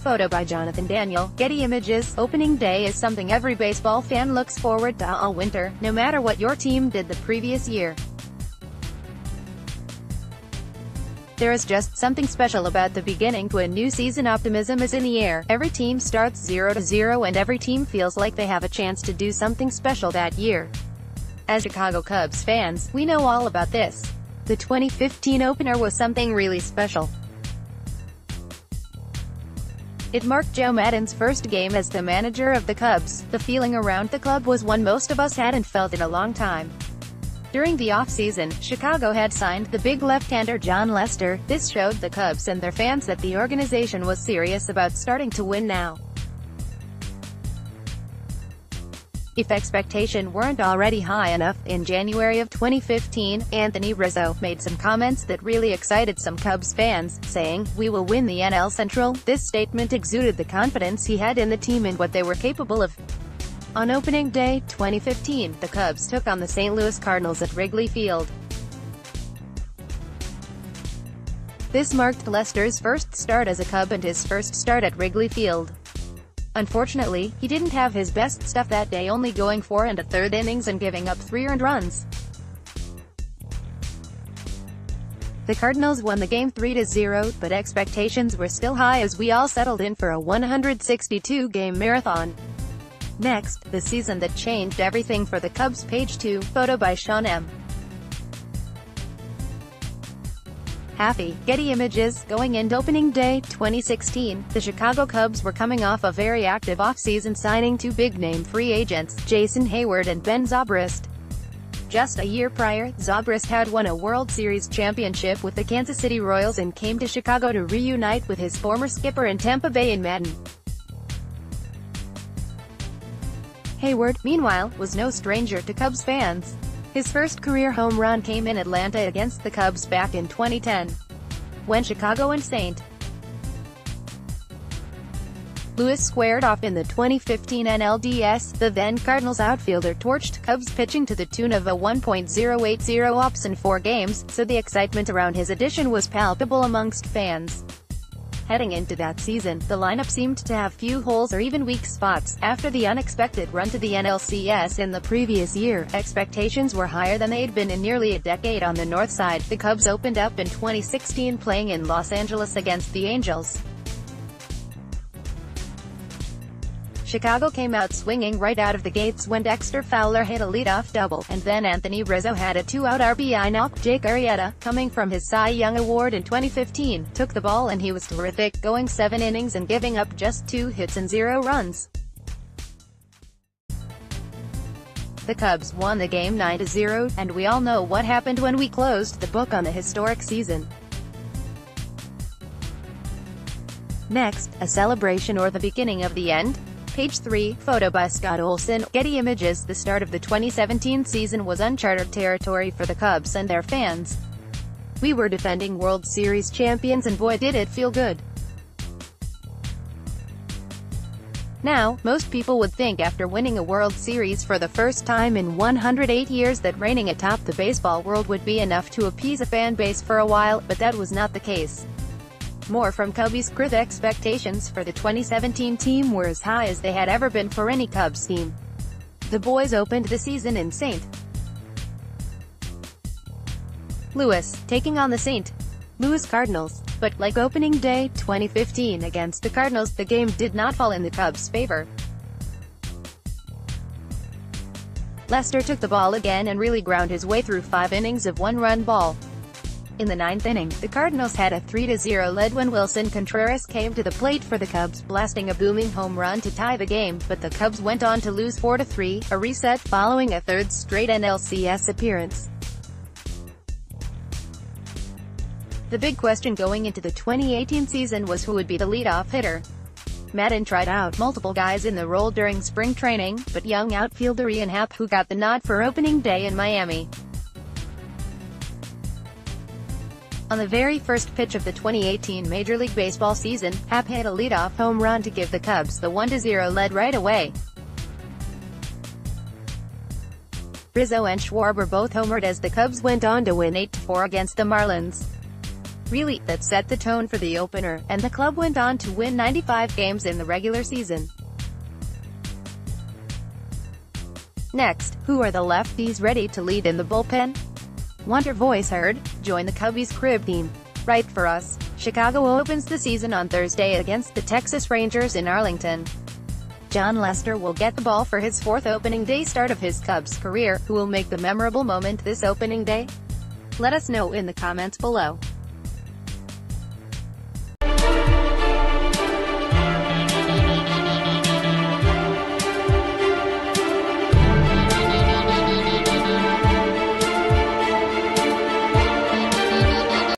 Photo by Jonathan Daniel, Getty Images. Opening day is something every baseball fan looks forward to all winter, no matter what your team did the previous year. There is just something special about the beginning to a new season. Optimism is in the air. Every team starts 0-0 and every team feels like they have a chance to do something special that year. As Chicago Cubs fans, we know all about this. The 2015 opener was something really special. It marked Joe Maddon's first game as the manager of the Cubs. The feeling around the club was one most of us hadn't felt in a long time. During the off-season, Chicago had signed the big left-hander Jon Lester. This showed the Cubs and their fans that the organization was serious about starting to win now. If expectations weren't already high enough, in January of 2015, Anthony Rizzo made some comments that really excited some Cubs fans, saying, "We will win the NL Central." This statement exuded the confidence he had in the team and what they were capable of. On opening day, 2015, the Cubs took on the St. Louis Cardinals at Wrigley Field. This marked Lester's first start as a Cub and his first start at Wrigley Field. Unfortunately, he didn't have his best stuff that day, only going 4 1/3 innings and giving up 3 earned runs. The Cardinals won the game 3-0, but expectations were still high as we all settled in for a 162-game marathon. Next, the season that changed everything for the Cubs. Page 2, photo by Sean M. Happy, Getty Images. Going into opening day, 2016, the Chicago Cubs were coming off a very active offseason, signing 2 big-name free agents, Jason Hayward and Ben Zobrist. Just a year prior, Zobrist had won a World Series championship with the Kansas City Royals and came to Chicago to reunite with his former skipper in Tampa Bay in Maddon. Hayward, meanwhile, was no stranger to Cubs fans. His first career home run came in Atlanta against the Cubs back in 2010. When Chicago and St. Louis squared off in the 2015 NLDS, the then Cardinals outfielder torched Cubs pitching to the tune of a 1.080 ops in 4 games, so the excitement around his addition was palpable amongst fans. Heading into that season, the lineup seemed to have few holes or even weak spots. After the unexpected run to the NLCS in the previous year, expectations were higher than they'd been in nearly a decade on the north side. The Cubs opened up in 2016 playing in Los Angeles against the Angels. Chicago came out swinging right out of the gates when Dexter Fowler hit a leadoff double, and then Anthony Rizzo had a 2-out RBI knock. Jake Arrieta, coming from his Cy Young Award in 2015, took the ball and he was terrific, going 7 innings and giving up just 2 hits and 0 runs. The Cubs won the game 9-0, and we all know what happened when we closed the book on the historic season. Next, a celebration or the beginning of the end? Page 3, photo by Scott Olson, Getty Images. The start of the 2017 season was uncharted territory for the Cubs and their fans. We were defending World Series champions and boy did it feel good. Now, most people would think after winning a World Series for the first time in 108 years that reigning atop the baseball world would be enough to appease a fan base for a while, but that was not the case. More from Cubbies. Expectations for the 2017 team were as high as they had ever been for any Cubs team. The boys opened the season in St. Louis, taking on the St. Louis Cardinals. But, like opening day, 2015 against the Cardinals, the game did not fall in the Cubs' favor. Lester took the ball again and really ground his way through 5 innings of 1-run ball. In the 9th inning, the Cardinals had a 3-0 lead when Wilson Contreras came to the plate for the Cubs, blasting a booming home run to tie the game, but the Cubs went on to lose 4-3, a reset following a 3rd straight NLCS appearance. The big question going into the 2018 season was who would be the leadoff hitter. Maddon tried out multiple guys in the role during spring training, but young outfielder Ian Happ, who got the nod for opening day in Miami. On the very first pitch of the 2018 Major League Baseball season, Happ hit a leadoff home run to give the Cubs the 1-0 lead right away. Rizzo and Schwarber both homered as the Cubs went on to win 8-4 against the Marlins. really, that set the tone for the opener, and the club went on to win 95 games in the regular season. Next, who are the lefties ready to lead in the bullpen? Want your voice heard? Join the Cubbies crib team. Write for us. Chicago opens the season on Thursday against the Texas Rangers in Arlington. John Lester will get the ball for his fourth opening day start of his Cubs career. Who will make the memorable moment this opening day? Let us know in the comments below.